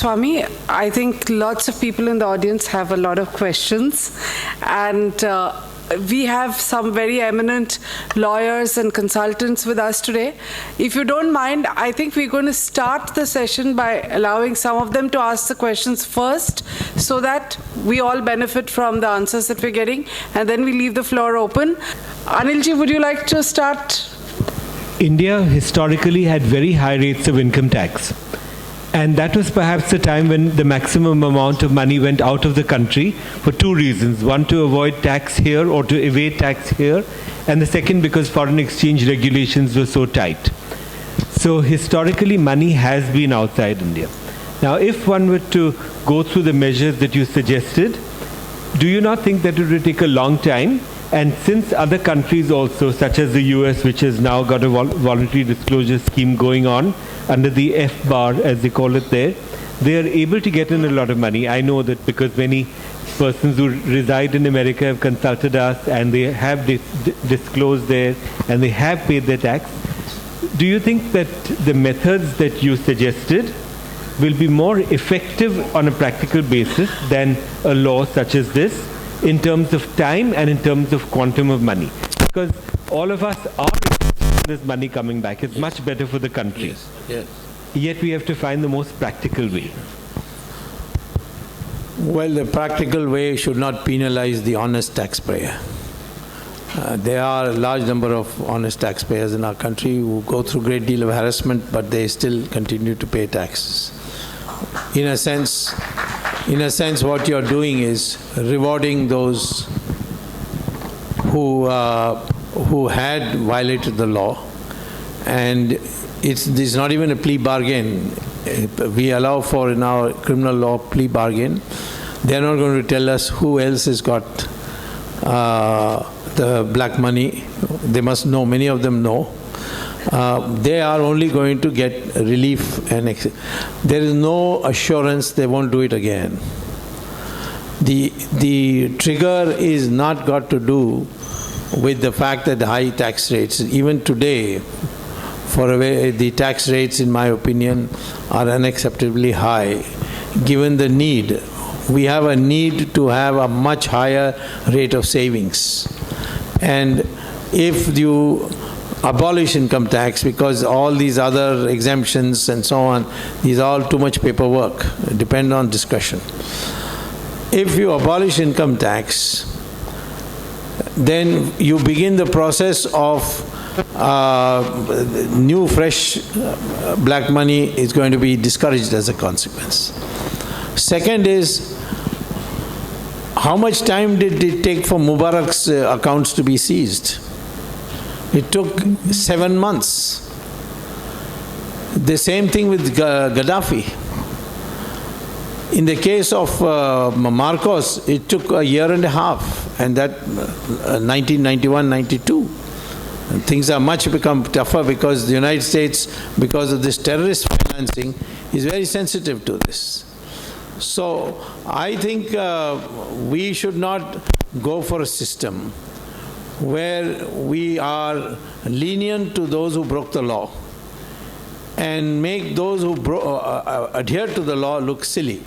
Swamy. I think lots of people in the audience have a lot of questions, and we have some very eminent lawyers and consultants with us today. If you don't mind, I think we're going to start the session by allowing some of them to ask the questions first, so that we all benefit from the answers that we're getting, and then we leave the floor open. Anilji, would you like to start? India historically had very high rates of income tax. And that was perhaps the time when the maximum amount of money went out of the country for two reasons. One, to avoid tax here or to evade tax here. And the second, because foreign exchange regulations were so tight. So historically, money has been outside India. Now, if one were to go through the measures that you suggested, do you not think that it would take a long time? And since other countries also, such as the US, which has now got a voluntary disclosure scheme going on under the F-bar, as they call it there, they are able to get in a lot of money. I know that because many persons who reside in America have consulted us, and they have disclosed there, and they have paid their tax. Do you think that the methods that you suggested will be more effective on a practical basis than a law such as this, in terms of time and in terms of quantum of money? Because all of us are interested in this money coming back. It's much better for the country. Yes, yes. Yet we have to find the most practical way. Well, the practical way should not penalize the honest taxpayer. There are a large number of honest taxpayers in our country who go through a great deal of harassment, but they still continue to pay taxes. In a sense, what you're doing is rewarding those who had violated the law, and it's not even a plea bargain. We allow for, in our criminal law, plea bargain. They're not going to tell us who else has got the black money. They must know. Many of them know. They are only going to get relief, and there is no assurance they won't do it again. The trigger is not got to do with the fact that the high tax rates, even today, the tax rates, in my opinion, are unacceptably high, given the need. We have a need to have a much higher rate of savings. And if you abolish income tax, because all these other exemptions and so on, these are all too much paperwork, depend on discussion. If you abolish income tax, then you begin the process of new fresh black money is going to be discouraged as a consequence. Second is, how much time did it take for Mubarak's accounts to be seized? It took 7 months. The same thing with Gaddafi. In the case of Marcos, it took a year and a half, and that 1991-92. Things are much become tougher because the United States, because of this terrorist financing, is very sensitive to this. So I think we should not go for a system where we are lenient to those who broke the law and make those who adhere to the law look silly.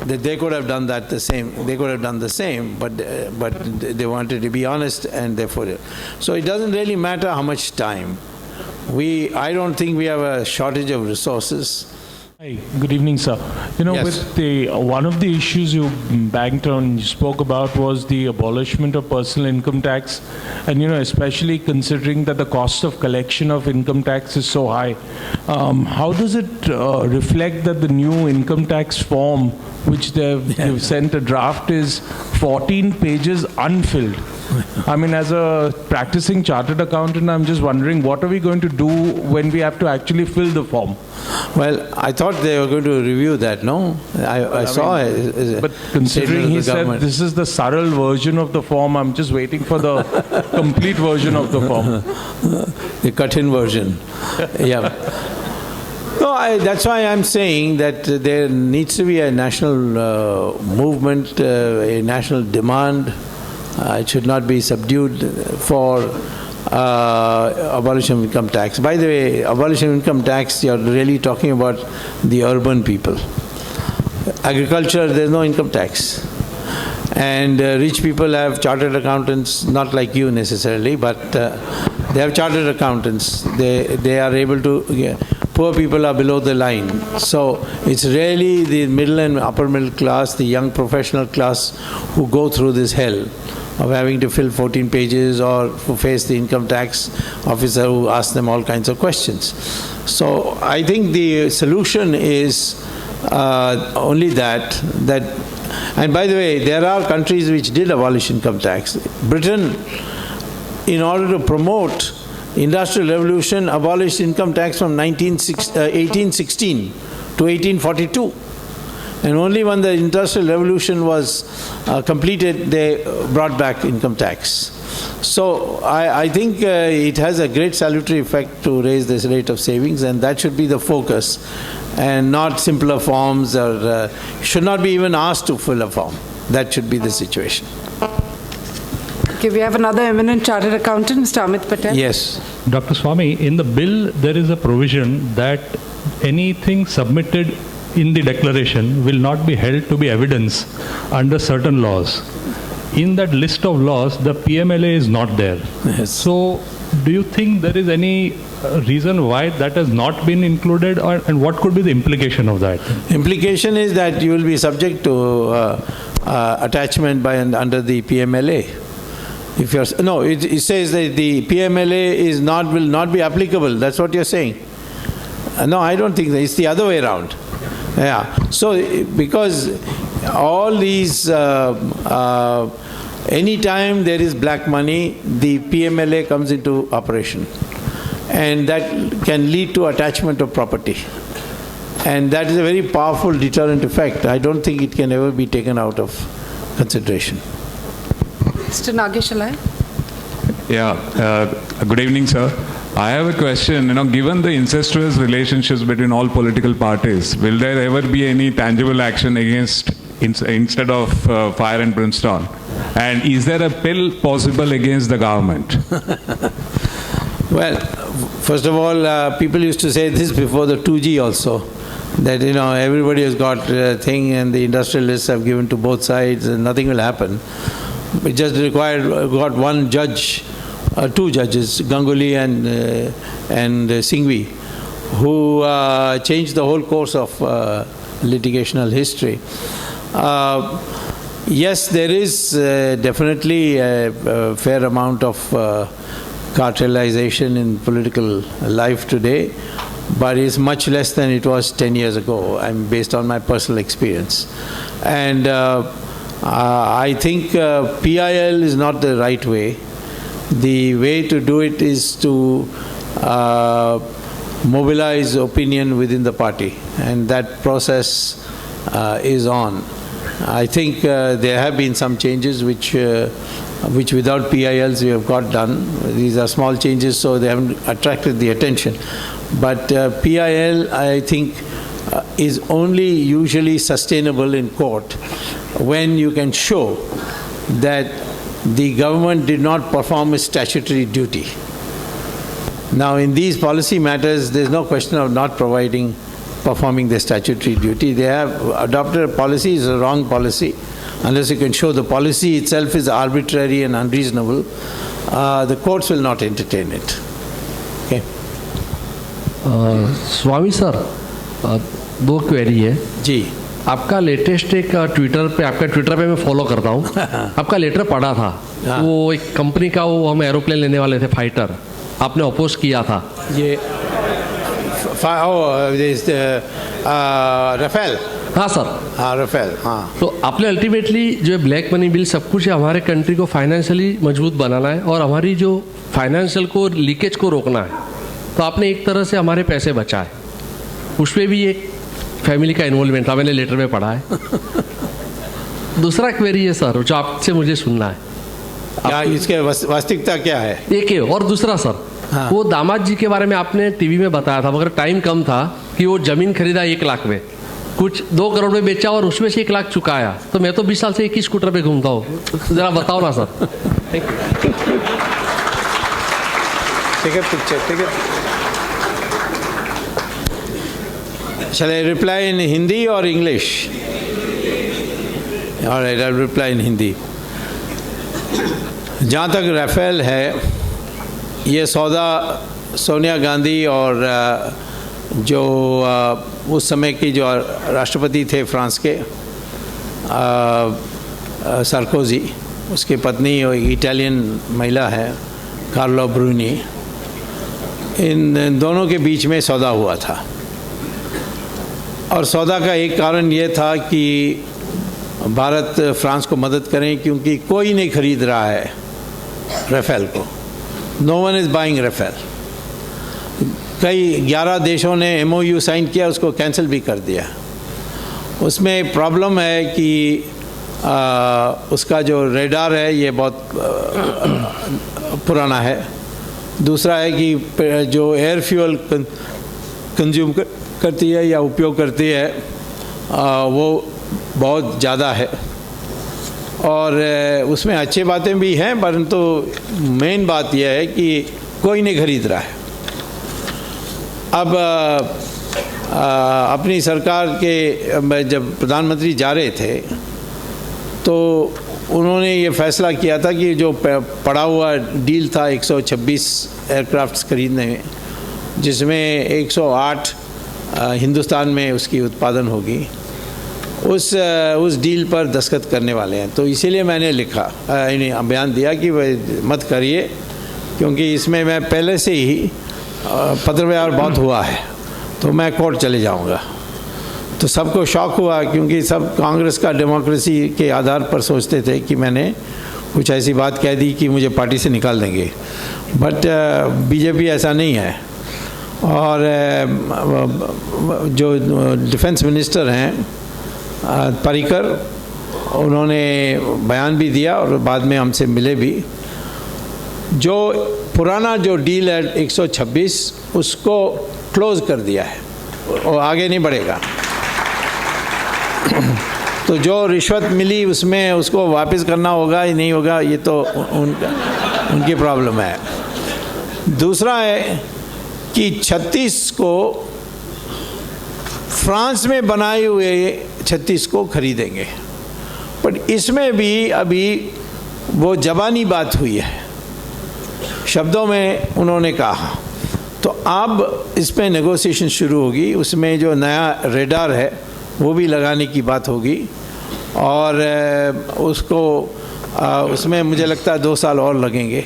That they could have done that the same. They could have done the same, but they wanted to be honest, and therefore. So it doesn't really matter how much time. I don't think we have a shortage of resources. Hi, good evening, sir. Yes. With one of the issues you banked on, you spoke about, was the abolishment of personal income tax, and especially considering that the cost of collection of income tax is so high. How does it reflect that the new income tax form, which they've sent a draft, is 14 pages unfilled? I mean, as a practicing chartered accountant, I'm just wondering, what are we going to do when we have to actually fill the form? Well, I thought they were going to review that, no? I saw it. But considering he said this is the Saral version of the form, I'm just waiting for the complete version of the form. The Kathin version. Yeah. No, that's why I'm saying that there needs to be a national movement, a national demand. It should not be subdued for abolition of income tax. By the way, abolition of income tax, you're really talking about the urban people. Agriculture, there's no income tax. And rich people have chartered accountants, not like you necessarily, but they have chartered accountants. They are able to, poor people are below the line. So it's really the middle and upper middle class, the young professional class who go through this hell of having to fill 14 pages or who face the income tax officer who asks them all kinds of questions. So I think the solution is only that, and by the way, there are countries which did abolish income tax. Britain, in order to promote Industrial Revolution, abolished income tax from 1816 to 1842. And only when the Industrial Revolution was completed, they brought back income tax. So I think it has a great salutary effect to raise this rate of savings, and that should be the focus, and not simpler forms, or should not be even asked to fill a form. That should be the situation. Okay, we have another eminent chartered accountant, Mr. Amit Patel. Yes. Dr. Swamy, in the bill there is a provision that anything submitted in the declaration will not be held to be evidence under certain laws. In that list of laws, the PMLA is not there. Yes. So, do you think there is any reason why that has not been included, and what could be the implication of that? Implication is that you will be subject to attachment by and under the PMLA. If you're, no, it says that the PMLA will not be applicable. That's what you're saying. No, I don't think that. It's the other way around. Yeah. So because all these, any time there is black money, the PMLA comes into operation, and that can lead to attachment of property, and that is a very powerful deterrent effect. I don't think it can ever be taken out of consideration. Mr. Nagesh Alai. Yeah, good evening, sir. I have a question. Given the incestuous relationships between all political parties, will there ever be any tangible action against instead of fire and brimstone? And is there a pill possible against the government? Well, first of all, people used to say this before the 2G also, that everybody has got a thing, and the industrialists have given to both sides, and nothing will happen. It just got one judge, two judges, Ganguly and Singhvi, who changed the whole course of litigational history. Yes, there is definitely a fair amount of cartelization in political life today, but it's much less than it was 10 years ago. I'm based on my personal experience. And I think PIL is not the right way. The way to do it is to mobilize opinion within the party, and that process is on. I think there have been some changes which without PILs we have got done. These are small changes, so they haven't attracted the attention. But PIL, I think, is only usually sustainable in court when you can show that the government did not perform its statutory duty. Now, in these policy matters, there's no question of not performing their statutory duty. They have adopted a policy, is a wrong policy. Unless you can show the policy itself is arbitrary and unreasonable, the courts will not entertain it. Okay. Swami sir, दो query है जी। आपका latest एक Twitter पे मैं follow करता हूँ। आपका letter पढ़ा था, वो एक कंपनी का, वो हम एरोप्लेन लेने वाले थे, फाइटर, आपने अपोज किया था। ये राफेल। हाँ सर। हाँ, राफेल। हाँ। तो आपने अल्टीमेटली जो ब्लैक मनी बिल सब कुछ है, हमारे कंट्री को फाइनेंशियली मजबूत बनाना है और हमारी जो फाइनेंशियल को लीकेज को रोकना है। तो आपने एक तरह से हमारे पैसे बचाए, उसमें भी एक फैमिली का इन्वॉल्वमेंट था, मैंने लेटर में पढ़ा है। दूसरा क्वेरी है सर, जो आपसे मुझे सुनना है, क्या इसके वास्तविकता क्या है? एक है, और दूसरा सर, हाँ। वो दामाद जी के बारे में आपने टीवी में बताया था, मगर टाइम कम था, कि वो जमीन खरीदा 1 लाख में, कुछ 2 करोड़ में बेचा और उसमें से 1 लाख चुकाया। तो मैं तो 20 साल से एक ही स्कूटर पे घूमता हूँ, जरा बताओ ना sir. Take a picture. Shall I reply in Hindi or English? All right, I'll reply in Hindi. जहाँ तक राफेल है, ये सौदा सोनिया गांधी और जो उस समय की जो राष्ट्रपति थे फ्रांस के सार्कोजी, उसकी पत्नी इटालियन महिला है कार्लो ब्रूनी, इन दोनों के बीच में सौदा हुआ था। और सौदा का एक कारण ये था कि भारत फ्रांस को मदद करें, क्योंकि कोई नहीं खरीद रहा है राफेल को। No one is buying Rafale. कई 11 देशों ने MOU साइन किया, उसको कैंसिल भी कर दिया। उसमें प्रॉब्लम है कि उसका जो रेडार है ये बहुत पुराना है। दूसरा है कि जो एयर फ्यूल कंज्यूम करती है या उपयोग करती है वो बहुत ज़्यादा है। और उसमें अच्छी बातें भी हैं, परंतु मेन बात यह है कि कोई नहीं खरीद रहा है। अब अपनी सरकार के जब प्रधानमंत्री जा रहे थे तो उन्होंने ये फैसला किया था कि जो पड़ा हुआ डील था 126 एयरक्राफ्ट्स खरीदने में, जिसमें 108 हिंदुस्तान में उसकी उत्पादन होगी, उस डील पर दस्तखत करने वाले हैं। तो इसीलिए मैंने लिखा, बयान दिया कि वह मत करिए, क्योंकि इसमें मैं पहले से ही पत्र व्यवहार बहुत हुआ है, तो मैं कोर्ट चले जाऊंगा। तो सबको शौक हुआ, क्योंकि सब कांग्रेस का डेमोक्रेसी के आधार पर सोचते थे कि मैंने कुछ ऐसी बात कह दी कि मुझे पार्टी से निकाल देंगे। बट बीजेपी ऐसा नहीं है। और जो डिफेंस मिनिस्टर हैं पर्रिकर, उन्होंने बयान भी दिया और बाद में हमसे मिले भी। जो पुराना जो डील है 126, उसको क्लोज कर दिया है और आगे नहीं बढ़ेगा। तो जो रिश्वत मिली उसमें उसको वापस करना होगा या नहीं होगा, ये तो उनकी प्रॉब्लम है। दूसरा है कि 36 को फ्रांस में बनाए हुए 36 को खरीदेंगे, पर इसमें भी अभी वो ज़बानी बात हुई है, शब्दों में उन्होंने कहा। तो अब इस पर नेगोशिएशन शुरू होगी। उसमें जो नया रेडार है वो भी लगाने की बात होगी, और उसको उसमें मुझे लगता है 2 साल और लगेंगे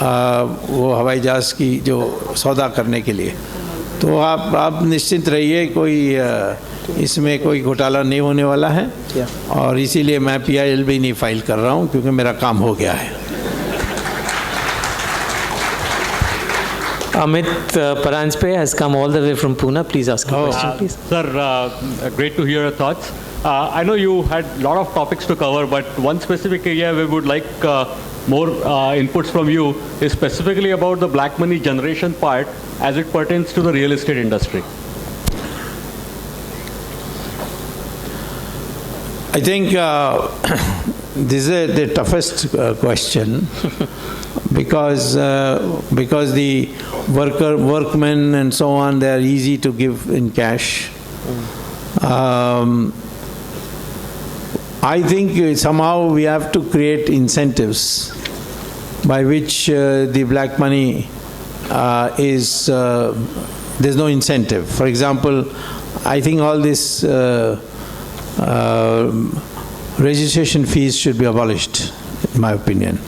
वो हवाई जहाज़ की जो सौदा करने के लिए। तो आप निश्चिंत रहिए, कोई इसमें कोई घोटाला नहीं होने वाला है, और इसीलिए मैं PIL भी नहीं फाइल कर रहा हूँ, क्योंकि मेरा काम हो गया है। Amit Paranjpe has come all the way from Pune. Please ask a question, please. Sir, great to hear your thoughts. I know you had a lot of topics to cover, but one specific area we would like more inputs from you is specifically about the black money generation part as it pertains to the real estate industry. I think this is the toughest question because the workmen and so on, they are easy to give in cash. I think somehow we have to create incentives by which the black money there's no incentive. For example, I think all this registration fees should be abolished, in my opinion.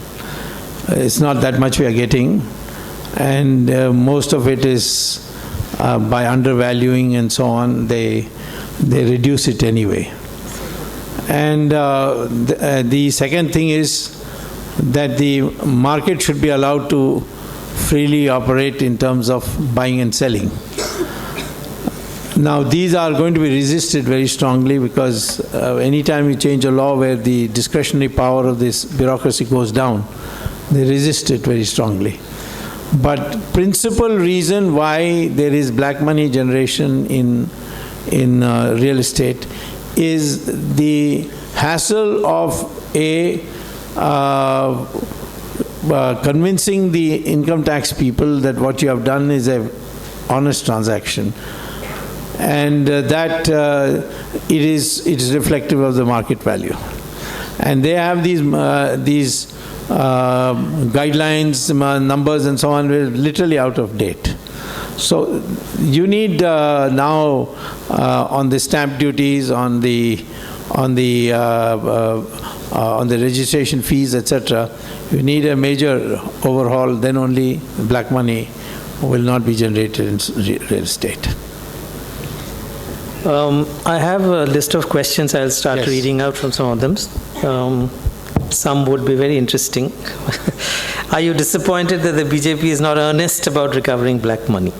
It's not that much we are getting, and most of it is by undervaluing and so on, they reduce it anyway. And the second thing is that the market should be allowed to freely operate in terms of buying and selling. Now these are going to be resisted very strongly, because anytime you change a law where the discretionary power of this bureaucracy goes down, they resist it very strongly. But principal reason why there is black money generation in real estate is the hassle of convincing the income tax people that what you have done is a honest transaction, and that it is reflective of the market value. And they have these guidelines, numbers and so on, literally out of date. So you need now on the stamp duties, on the registration fees, etc., you need a major overhaul. Then only black money will not be generated in real estate. I have a list of questions. I'll start reading out from some of them. Some would be very interesting. Are you disappointed that the BJP is not earnest about recovering black money?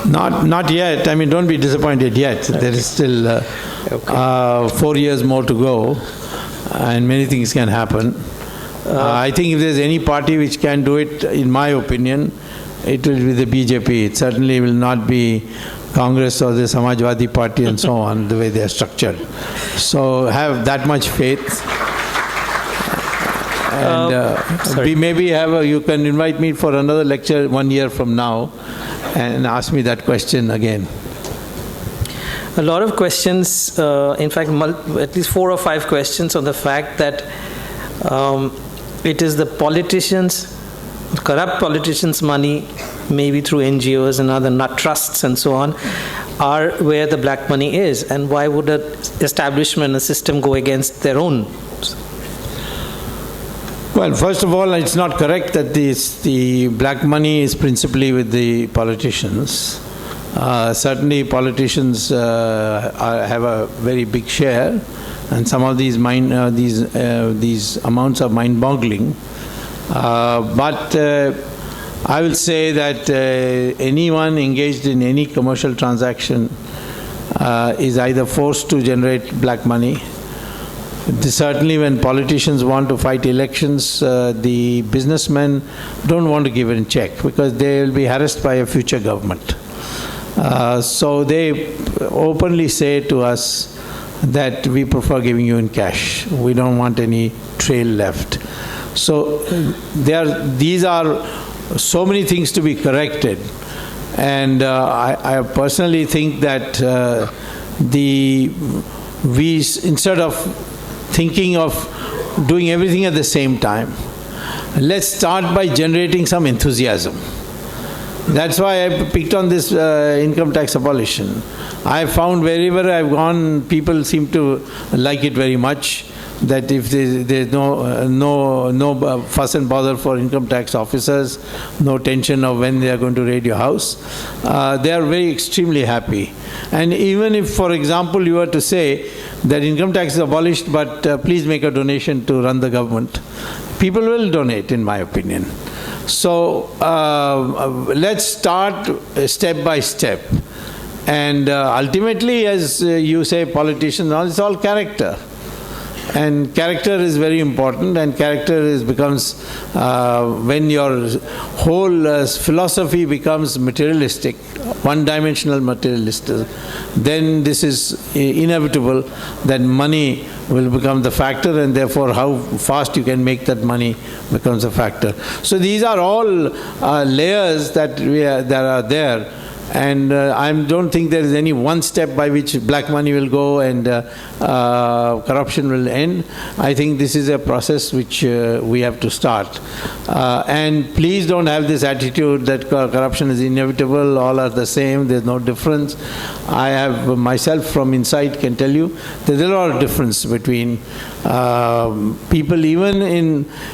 Not yet. I mean, don't be disappointed yet. Okay. There is still 4 years more to go, and many things can happen. I think if there's any party which can do it, in my opinion, it will be the BJP. It certainly will not be Congress or the Samajwadi Party and so on, the way they are structured. So have that much faith. And we maybe you can invite me for another lecture 1 year from now and ask me that question again. A lot of questions, in fact, at least 4 or 5 questions on the fact that it is the politicians, corrupt politicians' money, maybe through NGOs and other trusts and so on, are where the black money is. And why would an establishment, a system go against their own? Well, first of all, it's not correct that the black money is principally with the politicians. Certainly politicians have a very big share, and some of these amounts are mind-boggling. But I will say that anyone engaged in any commercial transaction is either forced to generate black money. Certainly when politicians want to fight elections, the businessmen don't want to give in check because they will be harassed by a future government. So they openly say to us that we prefer giving you in cash. We don't want any trail left. So these are so many things to be corrected, and I personally think that instead of thinking of doing everything at the same time, let's start by generating some enthusiasm. That's why I picked on this income tax abolition. I found wherever I've gone, people seem to like it very much. That if there's no fuss and bother for income tax officers, no tension of when they are going to raid your house, they are very extremely happy. And even if, for example, you were to say that income tax is abolished, but please make a donation to run the government, people will donate, in my opinion. So let's start step by step. And ultimately, as you say, politicians, it's all character. And character is very important, and character becomes, when your whole philosophy becomes materialistic, one-dimensional materialistic, then this is inevitable that money will become the factor, and therefore how fast you can make that money becomes a factor. So these are all layers that are there. And I don't think there is any one step by which black money will go and corruption will end. I think this is a process which we have to start. And please don't have this attitude that corruption is inevitable, all are the same, there's no difference. I have myself from inside can tell you there's a lot of difference between people. Even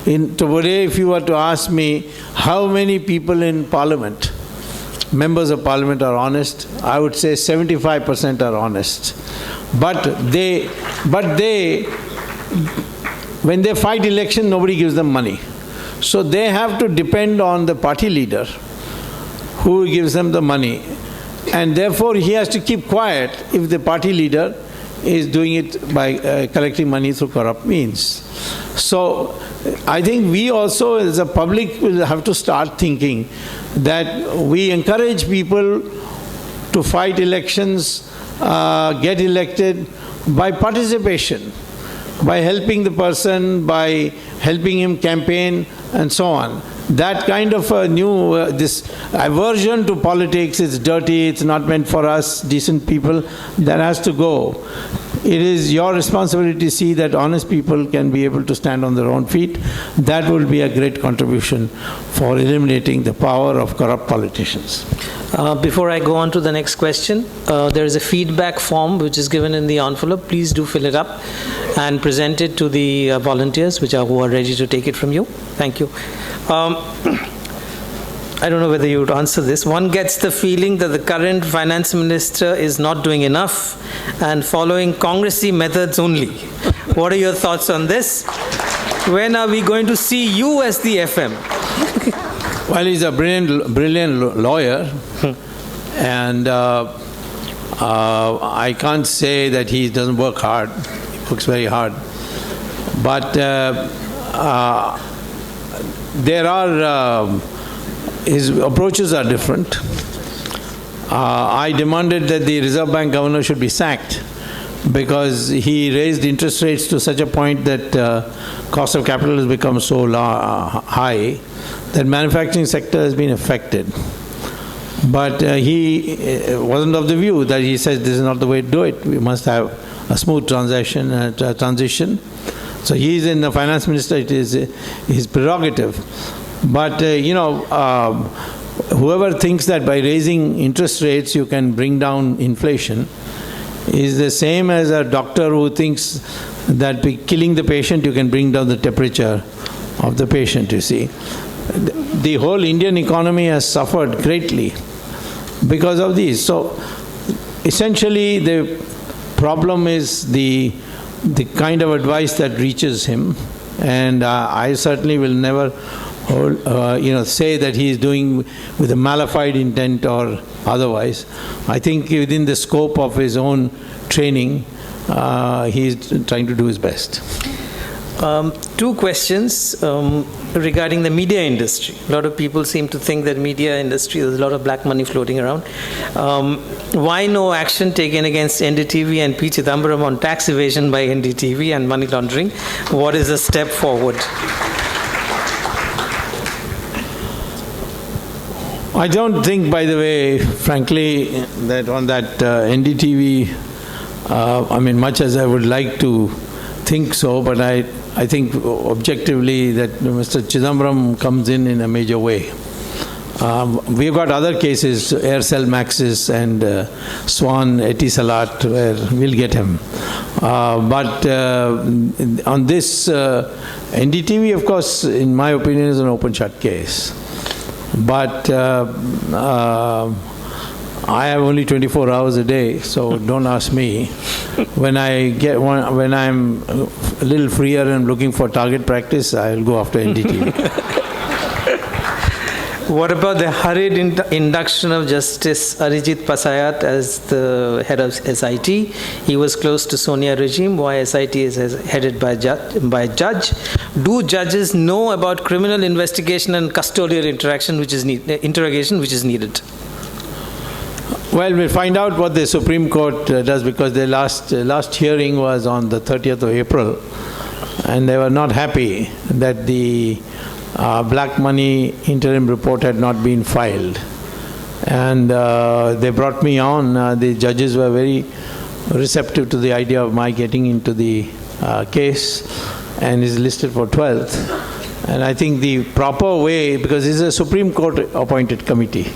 in today, if you were to ask me how many people in Parliament, members of Parliament are honest, I would say 75% are honest. But when they fight election, nobody gives them money. So they have to depend on the party leader who gives them the money. And therefore he has to keep quiet if the party leader is doing it by collecting money through corrupt means. So I think we also as a public will have to start thinking that we encourage people to fight elections, get elected by participation. by helping the person, by helping him campaign and so on. That kind of a new, this aversion to politics, it's dirty, it's not meant for us, decent people, that has to go. It is your responsibility to see that honest people can be able to stand on their own feet. That will be a great contribution for eliminating the power of corrupt politicians. Before I go on to the next question, there is a feedback form which is given in the envelope. Please do fill it up and present it to the volunteers who are ready to take it from you. Thank you. I don't know whether you would answer this. One gets the feeling that the current finance minister is not doing enough and following Congressy methods only. What are your thoughts on this? When are we going to see you as the FM? Well, he's a brilliant lawyer, and I can't say that he doesn't work hard. He works very hard. But there are, his approaches are different. I demanded that the Reserve Bank governor should be sacked because he raised interest rates to such a point that cost of capital has become so high that manufacturing sector has been affected. But he wasn't of the view that he says this is not the way to do it. We must have a smooth transition. So he is in the finance minister, it is his prerogative. But whoever thinks that by raising interest rates you can bring down inflation is the same as a doctor who thinks that by killing the patient you can bring down the temperature of the patient, you see. The whole Indian economy has suffered greatly because of these. So essentially the problem is the kind of advice that reaches him, and I certainly will never say that he is doing with a malified intent or otherwise. I think within the scope of his own training, he is trying to do his best. Two questions regarding the media industry. A lot of people seem to think that media industry, there's a lot of black money floating around. Why no action taken against NDTV and P. Chidambaram on tax evasion by NDTV and money laundering? What is the step forward? I don't think, by the way, frankly, that on that NDTV, much as I would like to think so, but I think objectively that Mr. Chidambaram comes in a major way. We've got other cases, Aircel Maxis and Swan Etisalat, where we'll get him. But on this, NDTV, of course, in my opinion, is an open-shut case. But I have only 24 hours a day, so don't ask me. When I'm a little freer and looking for target practice, I'll go after NDTV. What about the hurried induction of Justice Arijit Pasayat as the head of SIT? He was close to Sonia regime. Why SIT is headed by a judge? Do judges know about criminal investigation and custodial interrogation which is needed? Well, we'll find out what the Supreme Court does, because the last hearing was on the 30th of April, and they were not happy that the black money interim report had not been filed. And they brought me on. The judges were very receptive to the idea of my getting into the case, and is listed for 12th. And I think the proper way, because this is a Supreme Court appointed committee,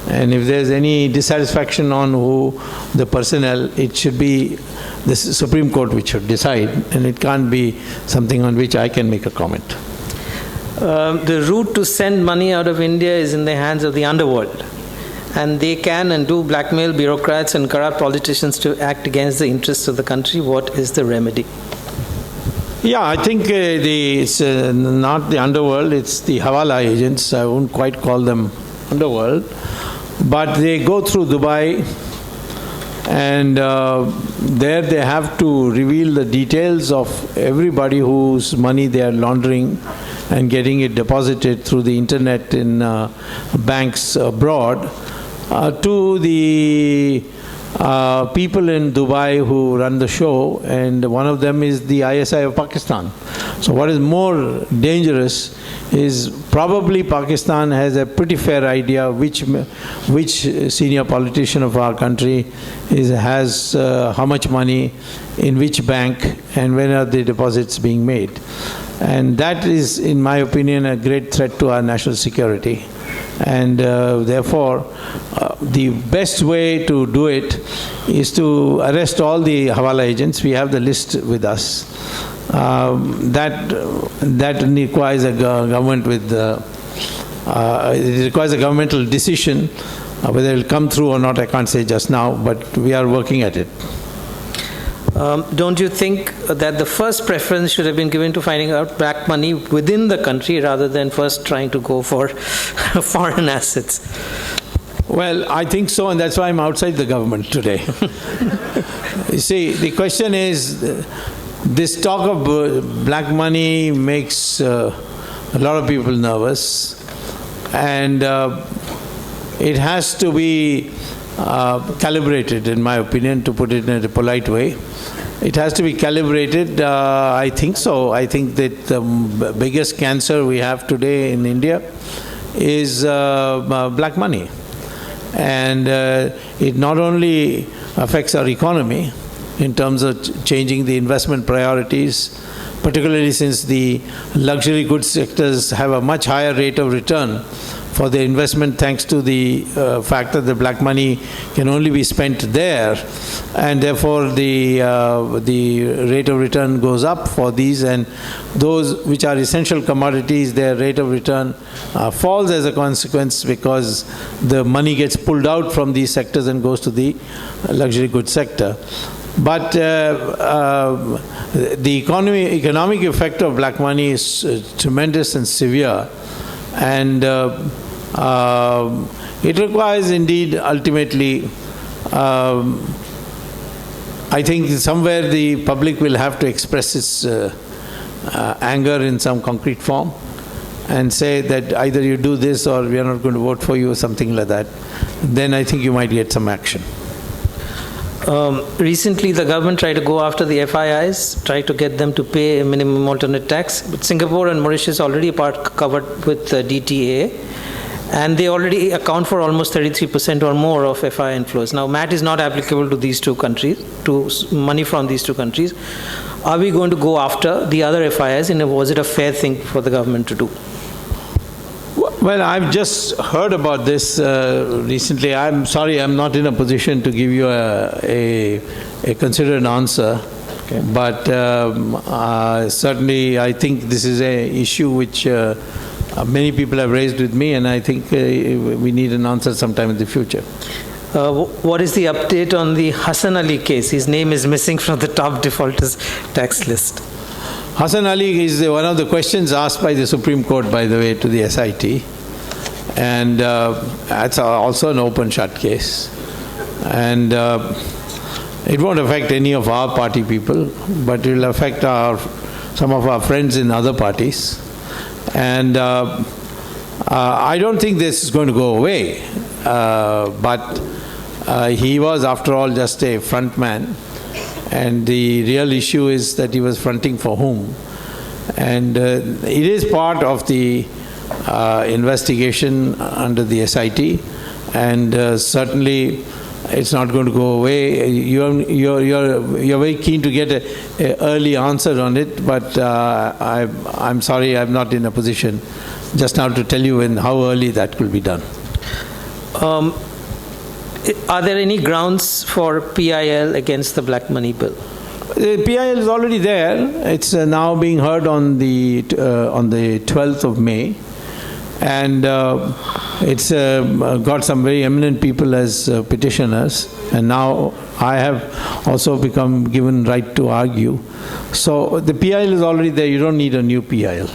and if there's any dissatisfaction on who the personnel, it should be the Supreme Court which should decide, and it can't be something on which I can make a comment. The route to send money out of India is in the hands of the underworld, and they can and do blackmail bureaucrats and corrupt politicians to act against the interests of the country. What is the remedy? Yeah, I think it's not the underworld, it's the hawala agents. I won't quite call them underworld, but they go through Dubai, and there they have to reveal the details of everybody whose money they are laundering and getting it deposited through the internet in banks abroad to the people in Dubai who run the show, and one of them is the ISI of Pakistan. So what is more dangerous is probably Pakistan has a pretty fair idea which senior politician of our country has how much money in which bank and when are the deposits being made. And that is, in my opinion, a great threat to our national security. And therefore, the best way to do it is to arrest all the hawala agents. We have the list with us. That requires a government with it requires a governmental decision. Whether it will come through or not, I can't say just now, but we are working at it. Don't you think that the first preference should have been given to finding out black money within the country rather than first trying to go for foreign assets? Well, I think so, and that's why I'm outside the government today. You see, the question is, this talk of black money makes a lot of people nervous, and it has to be calibrated, in my opinion, to put it in a polite way. It has to be calibrated, I think so. I think that the biggest cancer we have today in India is black money. And it not only affects our economy in terms of changing the investment priorities, particularly since the luxury goods sectors have a much higher rate of return for the investment, thanks to the fact that the black money can only be spent there, and therefore the rate of return goes up for these, and those which are essential commodities, their rate of return falls as a consequence, because the money gets pulled out from these sectors and goes to the luxury goods sector. But the economic effect of black money is tremendous and severe, and it requires indeed ultimately, I think somewhere the public will have to express its anger in some concrete form and say that either you do this or we are not going to vote for you or something like that. Then I think you might get some action. Recently, the government tried to go after the FIIs, tried to get them to pay a minimum alternate tax. But Singapore and Mauritius already covered with DTA, and they already account for almost 33% or more of FII inflows. Now, MAT is not applicable to these two countries, to money from these two countries. Are we going to go after the other FIIs, and was it a fair thing for the government to do? Well, I've just heard about this recently. I'm sorry, I'm not in a position to give you a considered answer. Okay. But certainly I think this is an issue which many people have raised with me, and I think we need an answer sometime in the future. What is the update on the Hassan Ali case? His name is missing from the top defaulters tax list. Hassan Ali is one of the questions asked by the Supreme Court, by the way, to the SIT. And that's also an open-shut case. And it won't affect any of our party people, but it will affect some of our friends in other parties. And I don't think this is going to go away. But he was, after all, just a front man. And the real issue is that he was fronting for whom. And it is part of the investigation under the SIT, and certainly it's not going to go away. You're very keen to get an early answer on it, but I'm sorry, I'm not in a position just now to tell you how early that will be done. Are there any grounds for PIL against the black money bill? The PIL is already there. It's now being heard on the 12th of May. And it's got some very eminent people as petitioners. And now I have also become given right to argue. So the PIL is already there. You don't need a new PIL.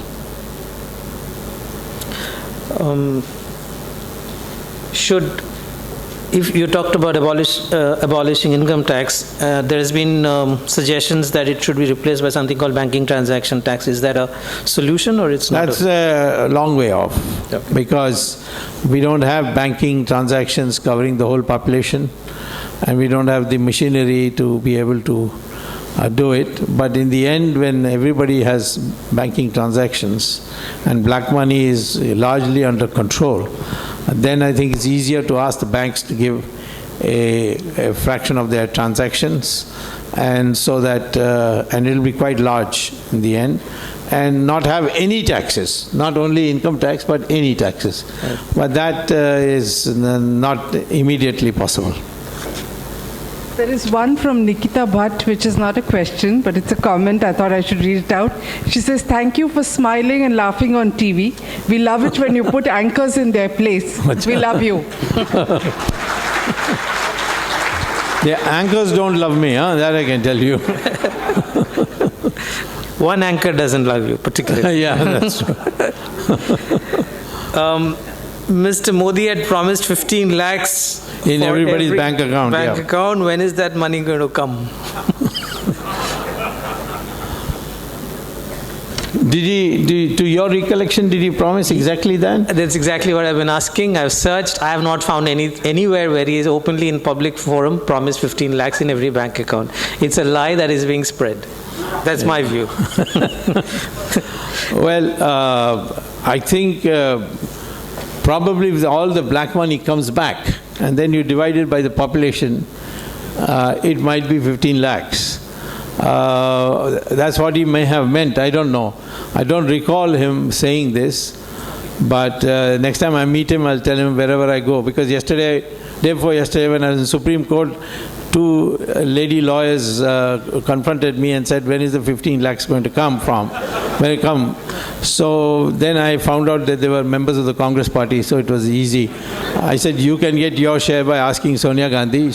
if you talked about abolishing income tax, there has been suggestions that it should be replaced by something called banking transaction tax. Is that a solution, or it's not? That's a long way off, Okay. because we don't have banking transactions covering the whole population, and we don't have the machinery to be able to do it. But in the end, when everybody has banking transactions and black money is largely under control, then I think it's easier to ask the banks to give a fraction of their transactions, and so that and it'll be quite large in the end, and not have any taxes, not only income tax but any taxes. Right. But that is not immediately possible. There is one from Nikita Bhatt, which is not a question, but it's a comment. I thought I should read it out. She says, "Thank you for smiling and laughing on TV. We love it when you put anchors in their place. We love you." The anchors don't love me, huh? That I can tell you. One anchor doesn't love you particularly. Yeah, that's true. Mr. Modi had promised 15 lakhs in for everybody's every bank account. Bank account. When is that money going to come? To your recollection, did he promise exactly that? That's exactly what I've been asking. I've searched. I have not found anywhere where he is openly in public forum promised 15 lakhs in every bank account. It's a lie that is being spread. That's my view. Well, I think probably if all the black money comes back and then you divide it by the population, it might be 15 lakhs. That's what he may have meant. I don't know. I don't recall him saying this, but next time I meet him, I'll tell him wherever I go. Because day before yesterday, when I was in Supreme Court, two lady lawyers confronted me and said, "When is the 15 lakhs going to come from? When it come?" So then I found out that they were members of the Congress party, so it was easy. I said, "You can get your share by asking Sonia Gandhi."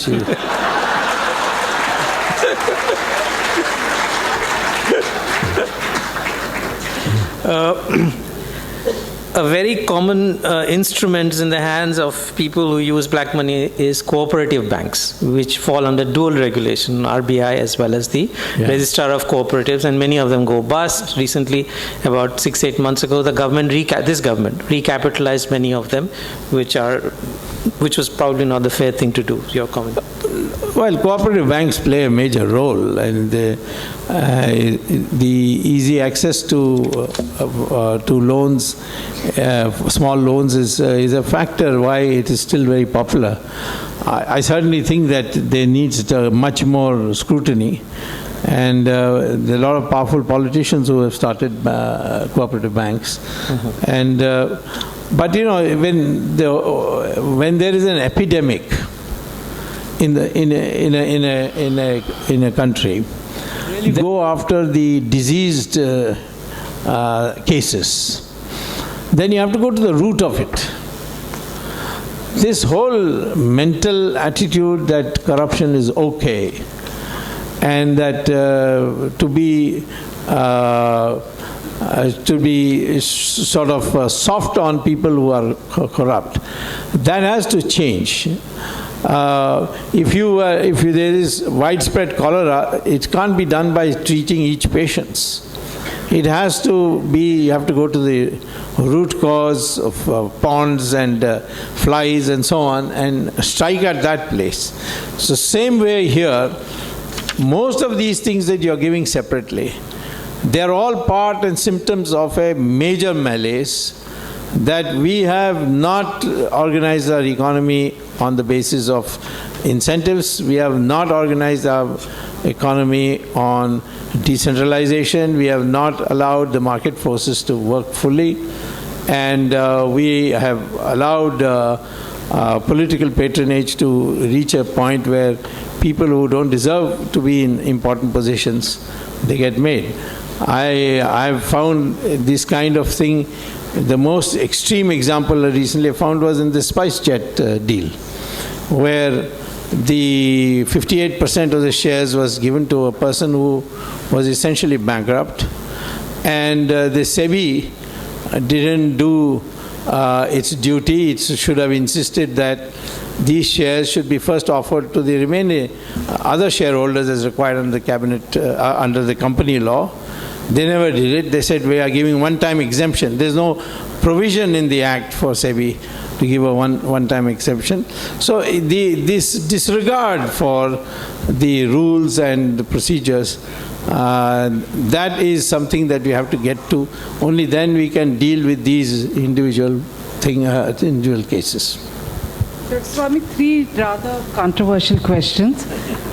A very common instrument in the hands of people who use black money is cooperative banks, which fall under dual regulation, RBI as well as the Registrar of Cooperatives, and many of them go bust. Recently, about 6-8 months ago, this government recapitalized many of them, which was probably not the fair thing to do. Your comment? Well, cooperative banks play a major role, and the easy access to loans, small loans, is a factor why it is still very popular. I certainly think that there needs much more scrutiny, and there are a lot of powerful politicians who have started cooperative banks. Mm-hmm. And but you know, when there is an epidemic in a country, really go after the diseased cases. Then you have to go to the root of it. This whole mental attitude that corruption is okay, and that to be sort of soft on people who are corrupt, that has to change. If there is widespread cholera, it can't be done by treating each patient. It has to be, you have to go to the root cause of ponds and flies and so on, and strike at that place. So same way here, most of these things that you're giving separately, they're all part and symptoms of a major malaise, that we have not organized our economy on the basis of incentives. We have not organized our economy on decentralization. We have not allowed the market forces to work fully. And we have allowed political patronage to reach a point where people who don't deserve to be in important positions, they get made. I've found this kind of thing. The most extreme example I recently found was in the SpiceJet deal, where the 58% of the shares was given to a person who was essentially bankrupt, and the SEBI didn't do its duty. It should have insisted that these shares should be first offered to the remaining other shareholders as required under the cabinet, under the company law. They never did it. They said we are giving one-time exemption. There's no provision in the Act for SEBI to give a one-time exemption. So this disregard for the rules and the procedures, that is something that we have to get to. Only then we can deal with these individual cases. Dr. Swamy, three rather controversial questions.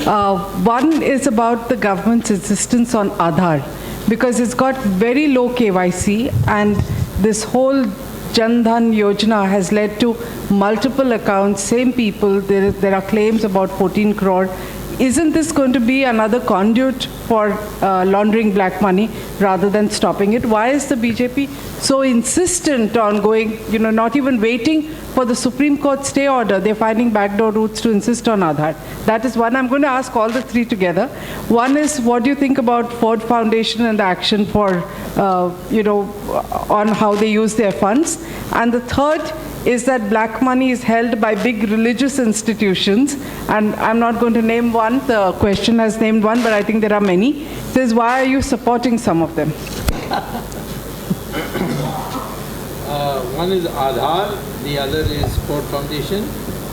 One is about the government's insistence on Aadhaar, because it's got very low KYC, and this whole Jan Dhan Yojana has led to multiple accounts, same people. There are claims about 14 crore. Isn't this going to be another conduit for laundering black money rather than stopping it? Why is the BJP so insistent on going, not even waiting for the Supreme Court stay order? They're finding backdoor routes to insist on Aadhaar. That is one. I'm going to ask all the three together. One is, what do you think about Ford Foundation and the action for, on how they use their funds? And the third is that black money is held by big religious institutions, and I'm not going to name one. The question has named one, but I think there are many. It says, why are you supporting some of them? One is Aadhaar, the other is Ford Foundation,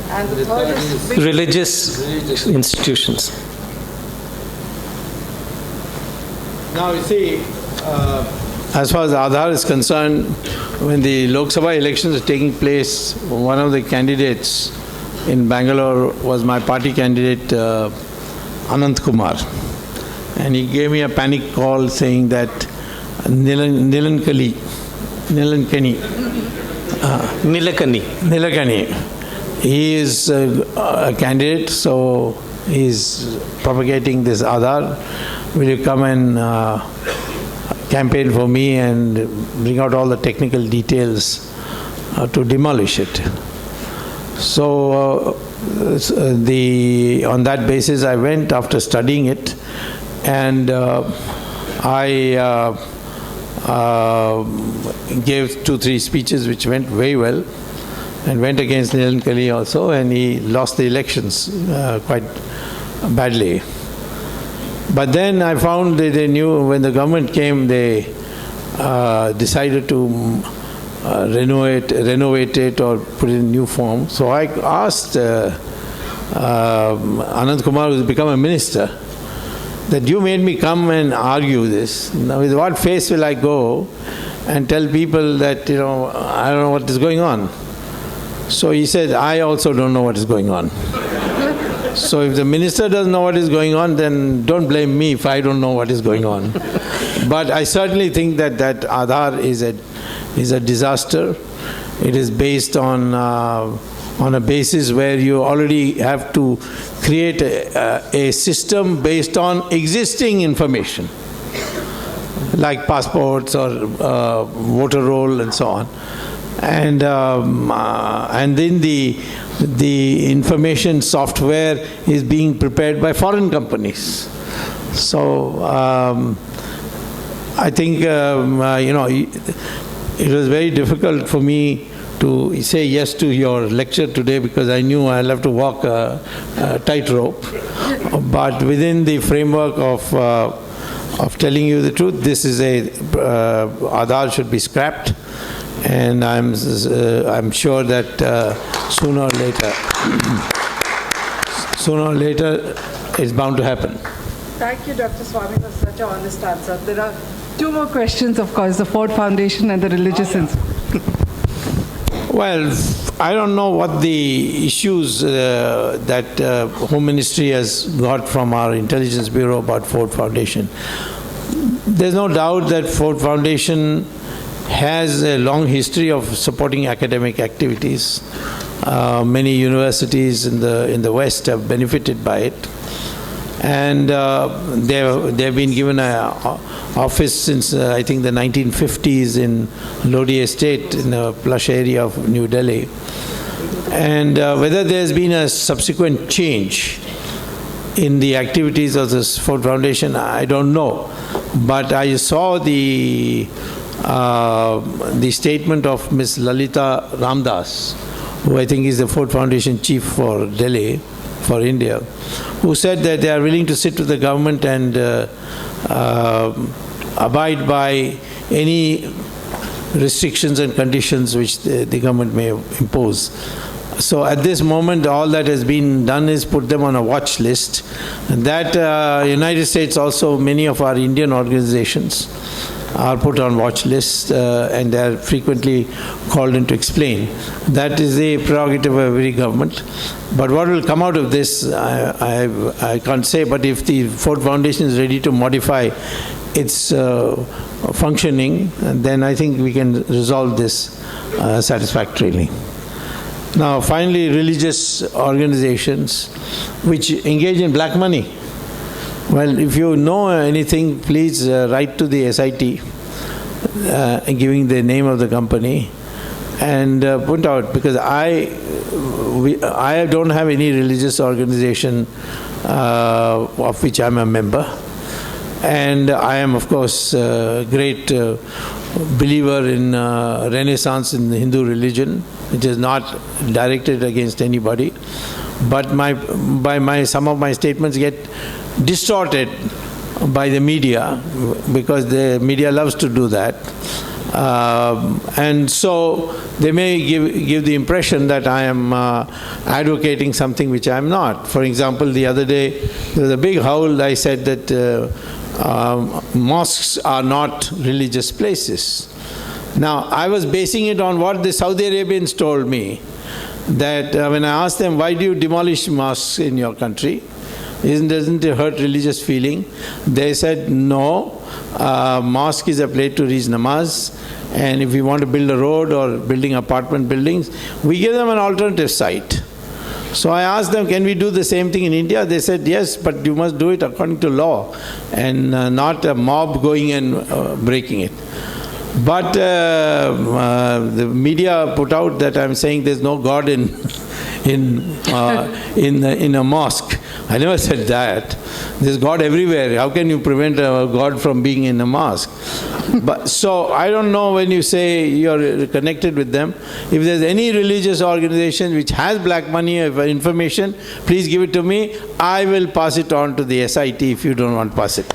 and the third is religious institutions. Now you see, as far as Aadhaar is concerned, when the Lok Sabha elections were taking place, one of the candidates in Bangalore was my party candidate, Anant Kumar. And he gave me a panic call saying that Nilakani, he is a candidate, so he's propagating this Aadhaar. Will you come and campaign for me and bring out all the technical details to demolish it? So on that basis I went after studying it, and I gave 2-3 speeches which went very well, and went against Nilakani also, and he lost the elections quite badly. But then I found that they knew when the government came, they decided to renovate it or put it in new form. So I asked Anand Kumar, who's become a minister, that you made me come and argue this. Now with what face will I go and tell people that, I don't know what is going on? So he said, I also don't know what is going on. So if the minister doesn't know what is going on, then don't blame me if I don't know what is going on. But I certainly think that Aadhaar is a disaster. It is based on a basis where you already have to create a system based on existing information, like passports or voter roll and so on. And then the information software is being prepared by foreign companies. So I think it was very difficult for me to say yes to your lecture today, because I knew I'll have to walk a tightrope. But within the framework of telling you the truth, this is Aadhaar should be scrapped. And I'm sure that sooner or later, it's bound to happen. Thank you, Dr. Swamy, for such an honest answer. There are two more questions, of course, the Ford Foundation and the religious institution. Well, I don't know what the issues that Home Ministry has got from our Intelligence Bureau about Ford Foundation. There's no doubt that Ford Foundation has a long history of supporting academic activities. Many universities in the West have benefited by it, and they've been given an office since I think the 1950s in Lodi Estate, in a plush area of New Delhi. And whether there's been a subsequent change in the activities of this Ford Foundation, I don't know. But I saw the the statement of Ms. Lalita Ramdas, who I think is the Ford Foundation chief for Delhi, for India, who said that they are willing to sit with the government and abide by any restrictions and conditions which the government may impose. So at this moment, all that has been done is put them on a watch list. And that United States also, many of our Indian organizations are put on watch lists and they are frequently called in to explain. That is the prerogative of every government. But what will come out of this, I can't say. But if the Ford Foundation is ready to modify its functioning, then I think we can resolve this satisfactorily. Now, finally, religious organizations which engage in black money. Well, if you know anything, please write to the SIT, giving the name of the company, and point out, because I don't have any religious organization of which I'm a member. And I am, of course, a great believer in Renaissance in the Hindu religion. It is not directed against anybody. But some of my statements get distorted by the media, because the media loves to do that. And so they may give the impression that I am advocating something which I am not. For example, the other day, there was a big howl. I said that mosques are not religious places. Now, I was basing it on what the Saudi Arabians told me, that when I asked them, why do you demolish mosques in your country? Doesn't it hurt religious feeling? They said, no, mosque is a place to reach namaz, and if we want to build a road or building apartment buildings, we give them an alternative site. So I asked them, can we do the same thing in India? They said, yes, but you must do it according to law, and not a mob going and breaking it. But the media put out that I'm saying there's no God in a mosque. I never said that. There's God everywhere. How can you prevent a God from being in a mosque? But so I don't know, when you say you're connected with them, if there's any religious organization which has black money information, please give it to me. I will pass it on to the SIT if you don't want to pass it.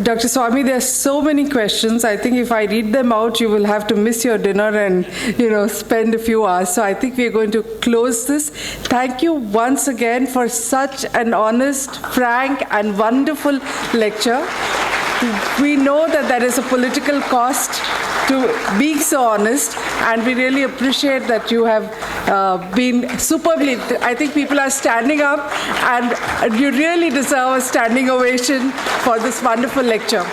Dr. Swamy, there are so many questions. I think if I read them out, you will have to miss your dinner and, spend a few hours. So I think we're going to close this. Thank you once again for such an honest, frank, and wonderful lecture. We know that there is a political cost to being so honest, and we really appreciate that you have been superbly. I think people are standing up, and you really deserve a standing ovation for this wonderful lecture.